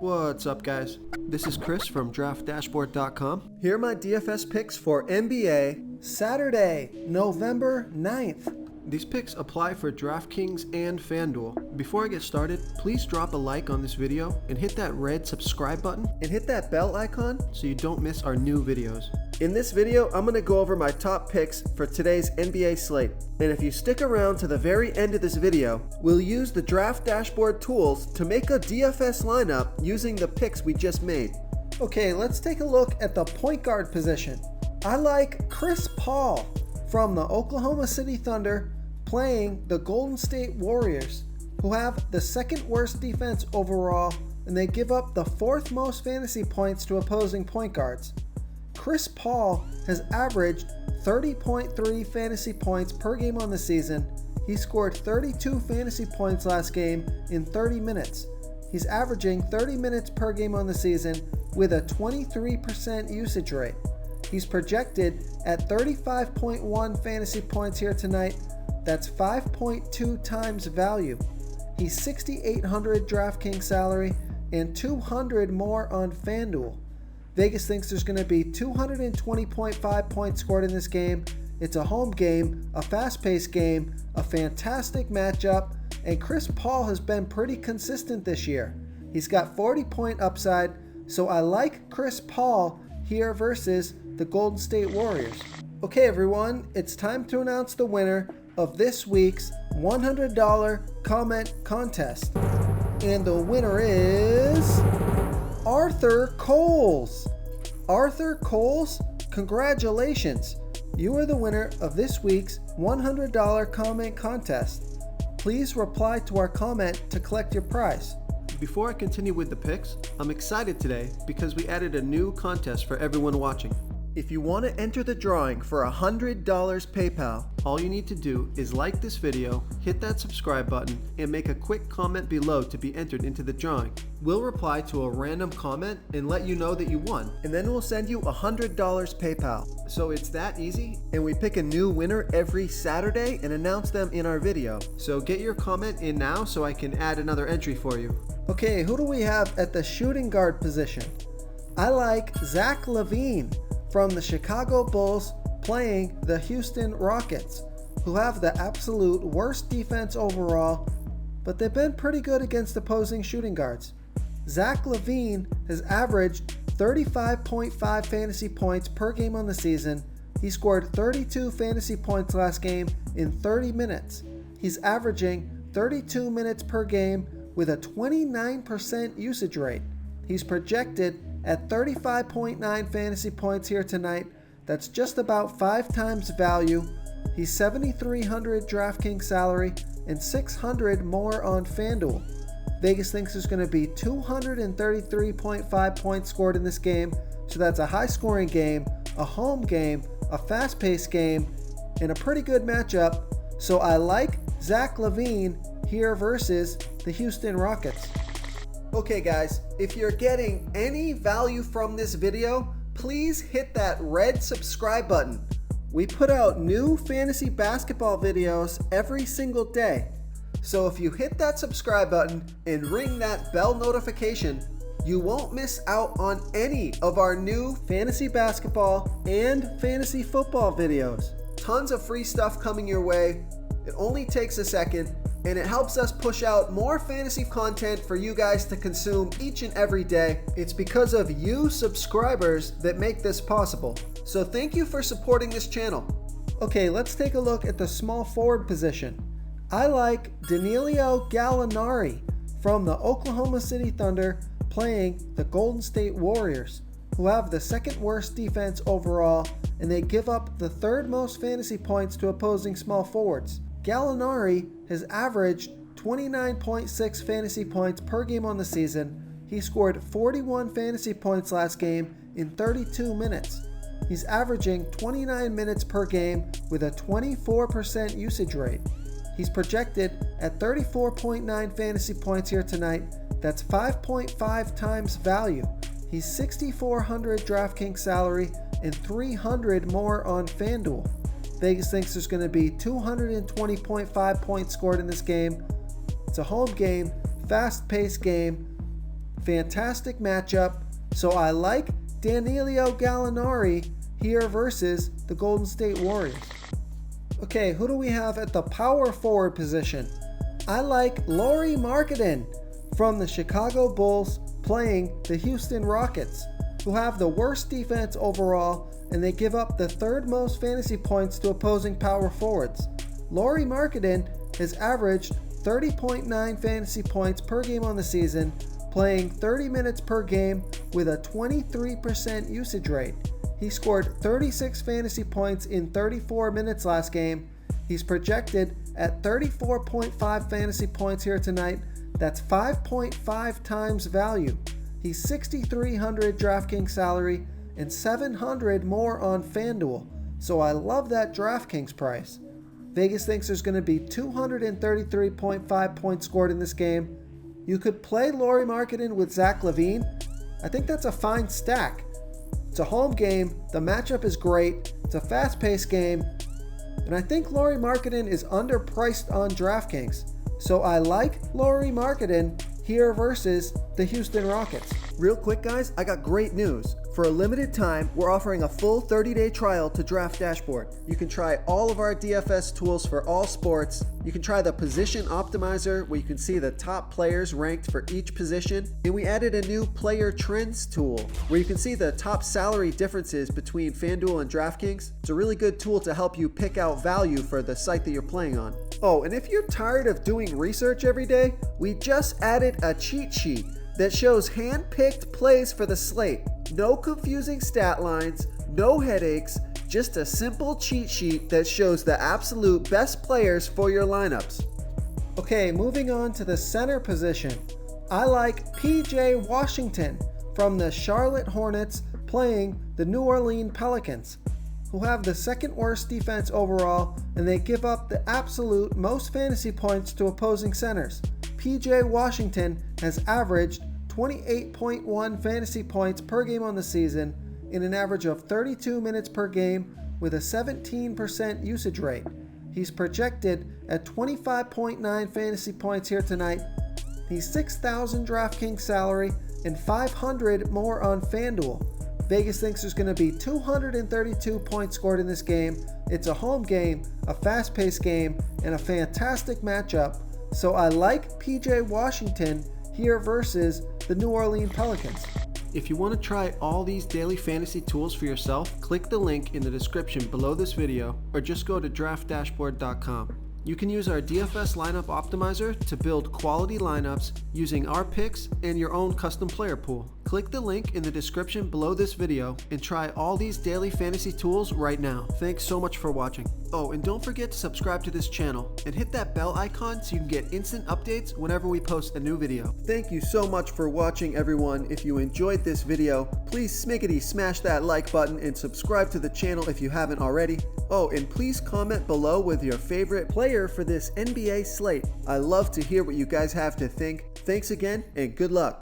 What's up, guys? This is Chris from DraftDashboard.com. Here are my DFS picks for NBA Saturday, November 9th. These picks apply for DraftKings and FanDuel. Before I get started, please drop a like on this video and hit that red subscribe button and hit that bell icon so you don't miss our new videos. In this video, I'm going to go over my top picks for today's NBA slate. And if you stick around to the very end of this video, we'll use the Draft Dashboard tools to make a DFS lineup using the picks we just made. Okay, let's take a look at the point guard position. I like Chris Paul from the Oklahoma City Thunder playing the Golden State Warriors, who have the second worst defense overall, and they give up the fourth most fantasy points to opposing point guards. Chris Paul has averaged 30.3 fantasy points per game on the season. He scored 32 fantasy points last game in 30 minutes. He's averaging 30 minutes per game on the season with a 23% usage rate. He's projected at 35.1 fantasy points here tonight. That's 5.2 times value. He's 6,800 DraftKings salary and 200 more on FanDuel. Vegas thinks there's going to be 220.5 points scored in this game. It's a home game, a fast-paced game, a fantastic matchup, and Chris Paul has been pretty consistent this year. He's got 40-point upside, so I like Chris Paul here versus the Golden State Warriors. Okay, everyone, it's time to announce the winner of this week's $100 comment contest. And the winner is Arthur Coles. Arthur Coles, congratulations. You are the winner of this week's $100 comment contest. Please reply to our comment to collect your prize. Before I continue with the picks, I'm excited today because we added a new contest for everyone watching. If you want to enter the drawing for $100 PayPal, all you need to do is like this video, hit that subscribe button, and make a quick comment below to be entered into the drawing. We'll reply to a random comment and let you know that you won, and then we'll send you $100 PayPal. So it's that easy, and we pick a new winner every Saturday and announce them in our video. So get your comment in now so I can add another entry for you. Okay, who do we have at the shooting guard position? I like Zach Lavine from the Chicago Bulls playing the Houston Rockets, who have the absolute worst defense overall, but they've been pretty good against opposing shooting guards. Zach Lavine has averaged 35.5 fantasy points per game on the season. He scored 32 fantasy points last game in 30 minutes. He's averaging 32 minutes per game with a 29% usage rate. He's projected at 35.9 fantasy points here tonight. That's just about 5 times value. He's 7,300 DraftKings salary and 600 more on FanDuel. Vegas thinks there's going to be 233.5 points scored in this game, so that's a high-scoring game, a home game, a fast-paced game, and a pretty good matchup. So I like Zach Lavine here versus the Houston Rockets. Okay guys, if you're getting any value from this video, please hit that red subscribe button. We put out new fantasy basketball videos every single day. So if you hit that subscribe button and ring that bell notification, you won't miss out on any of our new fantasy basketball and fantasy football videos. Tons of free stuff coming your way. It only takes a second, and it helps us push out more fantasy content for you guys to consume each and every day. It's because of you subscribers that make this possible. So thank you for supporting this channel. Okay, let's take a look at the small forward position. I like Danilo Gallinari from the Oklahoma City Thunder playing the Golden State Warriors, who have the second worst defense overall, and they give up the third most fantasy points to opposing small forwards. Gallinari has averaged 29.6 fantasy points per game on the season. He scored 41 fantasy points last game in 32 minutes. He's averaging 29 minutes per game with a 24% usage rate. He's projected at 34.9 fantasy points here tonight. That's 5.5 times value. He's 6,400 DraftKings salary and 300 more on FanDuel. Vegas thinks there's going to be 220.5 points scored in this game. It's a home game, fast-paced game, fantastic matchup. So I like Danilo Gallinari here versus the Golden State Warriors. Okay, who do we have at the power forward position? I like Lauri Markkanen from the Chicago Bulls playing the Houston Rockets, who have the worst defense overall, and they give up the third most fantasy points to opposing power forwards. Lauri Markkanen has averaged 30.9 fantasy points per game on the season, playing 30 minutes per game with a 23% usage rate. He scored 36 fantasy points in 34 minutes last game. He's projected at 34.5 fantasy points here tonight. That's 5.5 times value. He's 6,300 DraftKings salary and 700 more on FanDuel. So I love that DraftKings price. Vegas thinks there's going to be 233.5 points scored in this game. You could play Lauri Markkanen with Zach Lavine. I think that's a fine stack. It's a home game. The matchup is great. It's a fast-paced game. And I think Lauri Markkanen is underpriced on DraftKings. So I like Lauri Markkanen here versus the Houston Rockets. Real quick, guys, I got great news. For a limited time, we're offering a full 30-day trial to Draft Dashboard. You can try all of our DFS tools for all sports. You can try the Position Optimizer, where you can see the top players ranked for each position. And we added a new Player Trends tool, where you can see the top salary differences between FanDuel and DraftKings. It's a really good tool to help you pick out value for the site that you're playing on. Oh, and if you're tired of doing research every day, we just added a cheat sheet that shows hand-picked plays for the slate. No confusing stat lines, no headaches, just a simple cheat sheet that shows the absolute best players for your lineups. Okay, moving on to the center position. I like PJ Washington from the Charlotte Hornets playing the New Orleans Pelicans, who have the second worst defense overall, and they give up the absolute most fantasy points to opposing centers. PJ Washington has averaged 28.1 fantasy points per game on the season in an average of 32 minutes per game with a 17% usage rate. He's projected at 25.9 fantasy points here tonight. He's 6,000 DraftKings salary and 500 more on FanDuel. Vegas thinks there's going to be 232 points scored in this game. It's a home game, a fast-paced game, and a fantastic matchup. So I like PJ Washington here versus the New Orleans Pelicans. If you want to try all these daily fantasy tools for yourself, click the link in the description below this video or just go to draftdashboard.com. You can use our DFS lineup optimizer to build quality lineups using our picks and your own custom player pool. Click the link in the description below this video and try all these daily fantasy tools right now. Thanks so much for watching. Oh, and don't forget to subscribe to this channel and hit that bell icon so you can get instant updates whenever we post a new video. Thank you so much for watching, everyone. If you enjoyed this video, please smiggity smash that like button and subscribe to the channel if you haven't already. Oh, and please comment below with your favorite player for this NBA slate. I love to hear what you guys have to think. Thanks again, and good luck.